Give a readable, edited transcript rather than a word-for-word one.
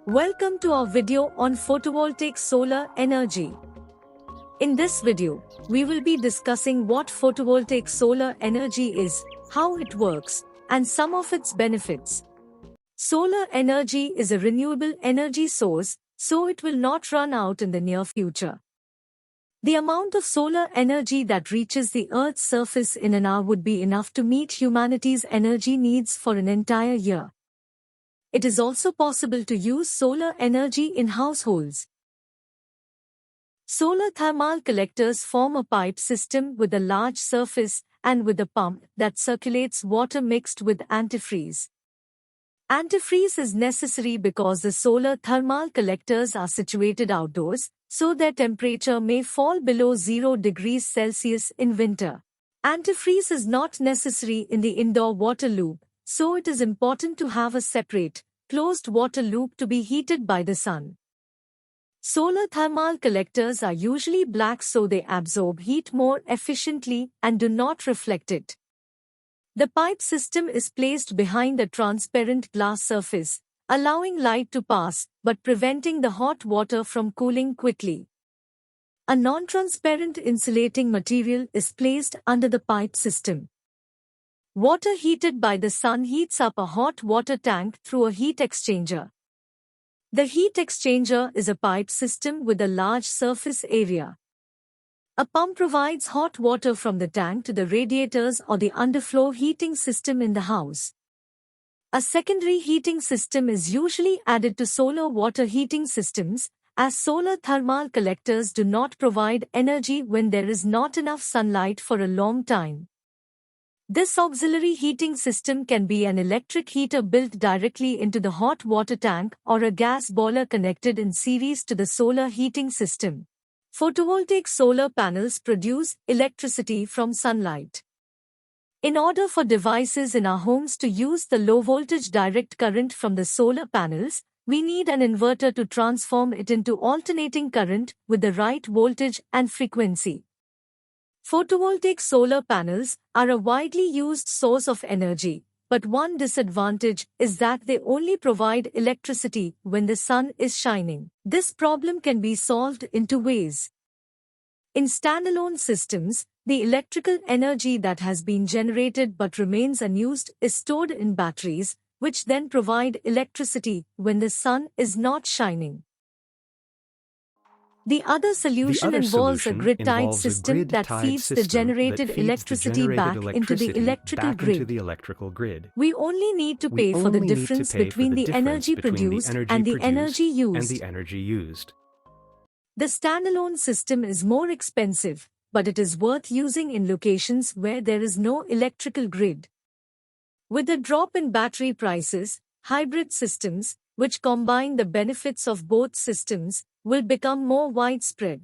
Welcome to our video on photovoltaic solar energy. In this video, we will be discussing what photovoltaic solar energy is, how it works, and some of its benefits. Solar energy is a renewable energy source, so it will not run out in the near future. The amount of solar energy that reaches the Earth's surface in an hour would be enough to meet humanity's energy needs for an entire year. It is also possible to use solar energy in households. Solar thermal collectors form a pipe system with a large surface and with a pump that circulates water mixed with antifreeze. Antifreeze is necessary because the solar thermal collectors are situated outdoors, so their temperature may fall below 0 degrees Celsius in winter. Antifreeze is not necessary in the indoor water loop, so it is important to have a separate, closed water loop to be heated by the sun. Solar thermal collectors are usually black so they absorb heat more efficiently and do not reflect it. The pipe system is placed behind a transparent glass surface, allowing light to pass but preventing the hot water from cooling quickly. A non-transparent insulating material is placed under the pipe system. Water heated by the sun heats up a hot water tank through a heat exchanger. The heat exchanger is a pipe system with a large surface area. A pump provides hot water from the tank to the radiators or the underfloor heating system in the house. A secondary heating system is usually added to solar water heating systems, as solar thermal collectors do not provide energy when there is not enough sunlight for a long time. This auxiliary heating system can be an electric heater built directly into the hot water tank or a gas boiler connected in series to the solar heating system. Photovoltaic solar panels produce electricity from sunlight. In order for devices in our homes to use the low-voltage direct current from the solar panels, we need an inverter to transform it into alternating current with the right voltage and frequency. Photovoltaic solar panels are a widely used source of energy, but one disadvantage is that they only provide electricity when the sun is shining. This problem can be solved in two ways. In standalone systems, the electrical energy that has been generated but remains unused is stored in batteries, which then provide electricity when the sun is not shining. The other solution involves a grid-tied system that feeds the generated electricity back into the electrical grid. We only need to pay for the difference between the energy produced and the energy used. The standalone system is more expensive, but it is worth using in locations where there is no electrical grid. With the drop in battery prices, hybrid systems, which combine the benefits of both systems, will become more widespread.